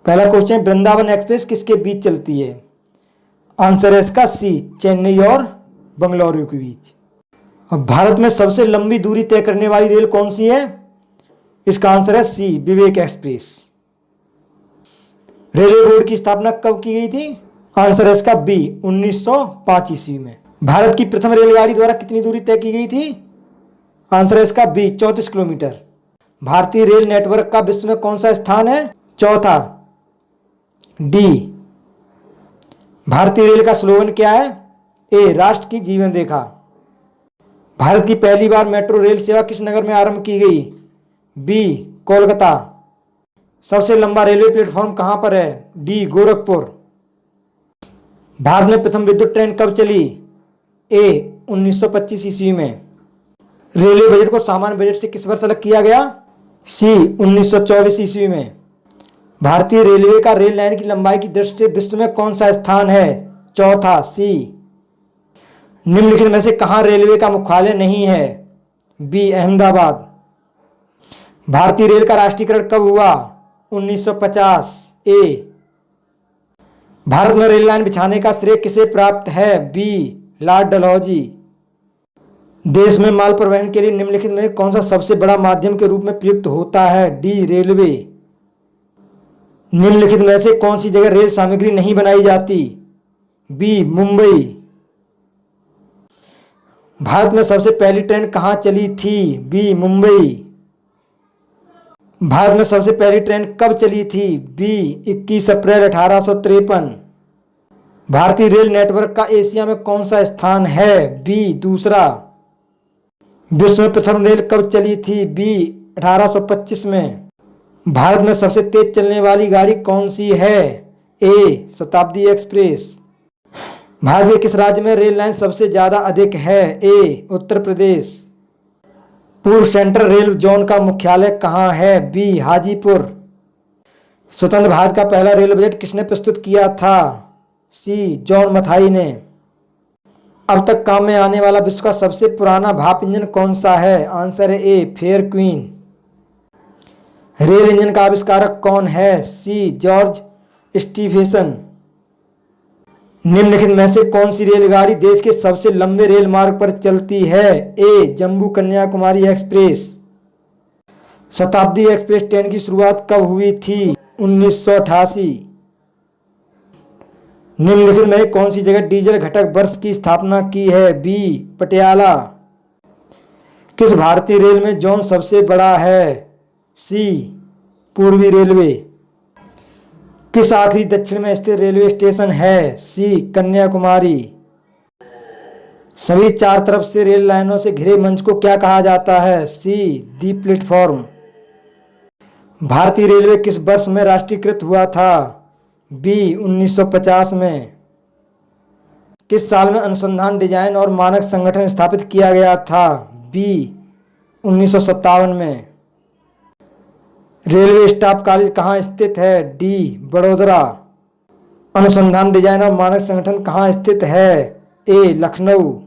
पहला question, Vrindavan express किसके बीच चलती है? आंसर है इसका सी, चेन्नई और बंगलुरु के बीच। अब भारत में सबसे लंबी दूरी तय करने वाली रेल कौन सी है? इसका आंसर है सी, विवेक एक्सप्रेस। रेलवे बोर्ड की स्थापना कब की गई थी? आंसर है इसका बी, 1905 ईस्वी में। भारत की प्रथम रेलगाड़ी द्वारा कितनी दूरी तय की गई थी? आंसर है इसका बी, 34 किलोमीटर। भारतीय रेल नेटवर्क का विश्व में कौन सा स्थान है? चौथा, डी। भारतीय रेल का स्लोगन क्या है? ए, राष्ट्र की जीवन रेखा। भारत की पहली बार मेट्रो रेल सेवा किस नगर में आरंभ की गई? बी, कोलकाता। सबसे लंबा रेलवे प्लेटफॉर्म कहां पर है? डी, गोरखपुर। भारत में प्रथम विद्युत ट्रेन कब चली? ए, 1925 ईस्वी में। रेलवे बजट को सामान्य बजट से किस वर्ष अलग किया गया? सी, 1924 ईस्वी में। भारतीय रेलवे का रेल लाइन की लंबाई की दृष्टि से विश्व में कौन सा स्थान है? चौथा, सी। निम्नलिखित में से कहां रेलवे का मुख्यालय नहीं है? बी, अहमदाबाद। भारतीय रेल का राष्ट्रीयकरण कब हुआ? 1950। ए। भारत में रेल लाइन बिछाने का श्रेय किसे प्राप्त है? B, lord Dalhousie. देश में माल परिवहन के लिए निम्नलिखित में कौन सा सबसे बड़ा माध्यम के रूप में प्रयुक्त होता है? D, railway. निम्नलिखित में से कौन सी जगह रेल सामग्री नहीं बनाई जाती? बी, मुंबई। भारत में सबसे पहली ट्रेन कहां चली थी? बी, मुंबई। भारत में सबसे पहली ट्रेन कब चली थी? बी, 21 अप्रैल 1853। भारतीय रेल नेटवर्क का एशिया में कौन सा स्थान है? बी, दूसरा। विश्व में प्रथम रेल कब चली थी? बी, 1825 में। भारत में सबसे तेज चलने वाली गाड़ी कौन सी है? ए, शताब्दी एक्सप्रेस। भारत के किस राज्य में रेल लाइन सबसे ज्यादा अधिक है? ए, उत्तर प्रदेश। पूर्व सेंट्रल रेल जोन का मुख्यालय कहाँ है? बी, हाजीपुर। स्वतंत्र भारत का पहला रेल बजट किसने प्रस्तुत किया था? सी, जॉन मथाई ने। अब तक काम में आने वाला विश्व का सबसे पुराना भाप इंजन कौन सा है? आंसर है ए, फेयर क्वीन। रेल इंजन का आविष्कारक कौन है? सी, जॉर्ज स्टीफेसन। निम्नलिखित में से कौन सी रेलगाड़ी देश के सबसे लंबे रेल मार्ग पर चलती है? ए, जम्मू कन्याकुमारी एक्सप्रेस। शताब्दी एक्सप्रेस ट्रेन की शुरुआत कब हुई थी? 1988। निम्नलिखित में कौन सी जगह डीजल घटक वर्ष की स्थापना की है? बी, पटियाला। किस भारतीय रेल में जोन सबसे बड़ा है? सी, पूर्वी रेलवे। किस आखिरी दक्षिण में स्थित रेलवे स्टेशन है? सी, कन्याकुमारी। सभी चार तरफ से रेल लाइनों से घिरे मंच को क्या कहा जाता है? सी, दी प्लेटफॉर्म। भारतीय रेलवे किस वर्ष में राष्ट्रीयकृत हुआ था? बी, 1950 में। किस साल में अनुसंधान डिजाइन और मानक संगठन स्थापित किया गया था? बी, 1957 में। रेलवे स्टाफ कॉलेज कहाँ स्थित है? डी, बड़ोदरा। अनुसंधान डिजाइन और मानक संगठन कहाँ स्थित है? ए, लखनऊ।